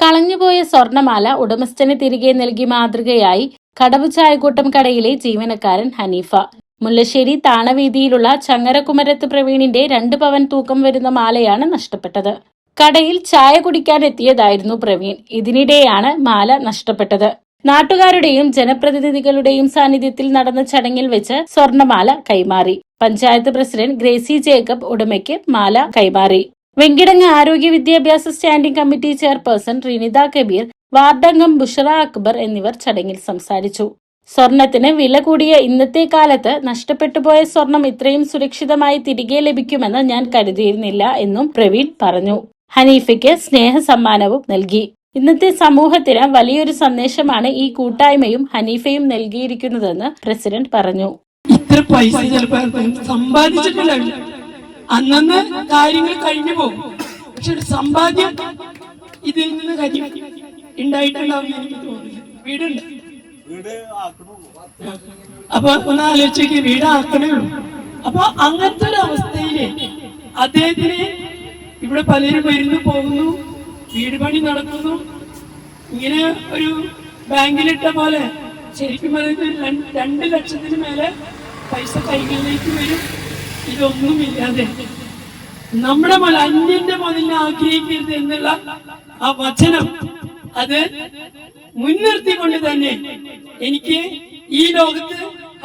കളഞ്ഞുപോയ സ്വർണമാല ഉടമസ്ഥന് തിരികെ നൽകി മാതൃകയായി കടവ് ചായക്കൂട്ടം കടയിലെ ജീവനക്കാരൻ ഹനീഫ. മുല്ലശ്ശേരി താണവീതിയിലുള്ള ചങ്ങരകുമരത്ത് പ്രവീണിന്റെ 2 പവൻ തൂക്കം വരുന്ന മാലയാണ് നഷ്ടപ്പെട്ടത്. കടയിൽ ചായ കുടിക്കാൻ എത്തിയതായിരുന്നു പ്രവീൺ. ഇതിനിടെയാണ് മാല നഷ്ടപ്പെട്ടത്. നാട്ടുകാരുടെയും ജനപ്രതിനിധികളുടെയും സാന്നിധ്യത്തിൽ നടന്ന ചടങ്ങിൽ വെച്ച് സ്വർണമാല കൈമാറി. പഞ്ചായത്ത് പ്രസിഡന്റ് ഗ്രേസി ജേക്കബ് ഉടമയ്ക്ക് മാല കൈമാറി. വെങ്കിടങ്ങ് ആരോഗ്യ വിദ്യാഭ്യാസ standing committee chairperson Rinitha Kabeer, വാർഡംഗം ബുഷറ അക്ബർ എന്നിവർ ചടങ്ങിൽ സംസാരിച്ചു. സ്വർണത്തിന് വില കൂടിയ ഇന്നത്തെ കാലത്ത് നഷ്ടപ്പെട്ടുപോയ സ്വർണം ഇത്രയും സുരക്ഷിതമായി തിരികെ ലഭിക്കുമെന്ന് ഞാൻ കരുതിയിരുന്നില്ല എന്നും പ്രവീൺ പറഞ്ഞു. ഹനീഫയ്ക്ക് സ്നേഹ സമ്മാനവും നൽകി. ഇന്നത്തെ സമൂഹത്തിന് വലിയൊരു സന്ദേശമാണ് ഈ കൂട്ടായ്മയും ഹനീഫയും നൽകിയിരിക്കുന്നതെന്ന് പ്രസിഡന്റ് പറഞ്ഞു. ഇത്ര പൈസ സമ്പാദിച്ചിട്ടില്ല, അന്നന്ന് കാര്യങ്ങൾ കഴിഞ്ഞു പോകും. പക്ഷെ ഒരു സമ്പാദ്യം ഇതിൽ നിന്ന് കാര്യം ഉണ്ടായിട്ടുണ്ടാവും എനിക്ക് തോന്നുന്നു. വീടുണ്ട്, അപ്പൊ ഒന്ന് ആലോചിച്ച് വീടാക്കണേ ഉള്ളൂ. അപ്പൊ അങ്ങനത്തെ ഒരു അവസ്ഥയില് അദ്ദേഹത്തിന് ഇവിടെ പലരും വരുന്നു പോകുന്നു, വീട് പണി നടക്കുന്നു. ഇങ്ങനെ ഒരു ബാങ്കിലിട്ട പോലെ ശരിക്കും പറയുന്നത് 2 ലക്ഷത്തിന് മേലെ പൈസ കൈകളിലേക്ക് വരും. ഇതൊന്നുമില്ലാതെ നമ്മുടെ അന്യന്റെ മുതലിനെ ആഗ്രഹിക്കരുത് എന്നുള്ള ആ വചനം അത് മുൻനിർത്തിക്കൊണ്ട് തന്നെ എനിക്ക് ഈ ലോകത്ത്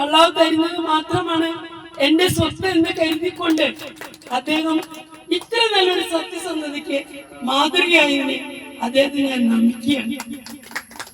അള്ളാഹു തരുന്നത് മാത്രമാണ് എന്റെ സ്വത്ത് എന്ന് കരുതിക്കൊണ്ട് അദ്ദേഹം ഇത്ര നല്ലൊരു സത്യസന്ധതയ്ക്ക് മാതൃകയായതിനെ അദ്ദേഹത്തിന് ഞാൻ നമിക്കുകയാണ്.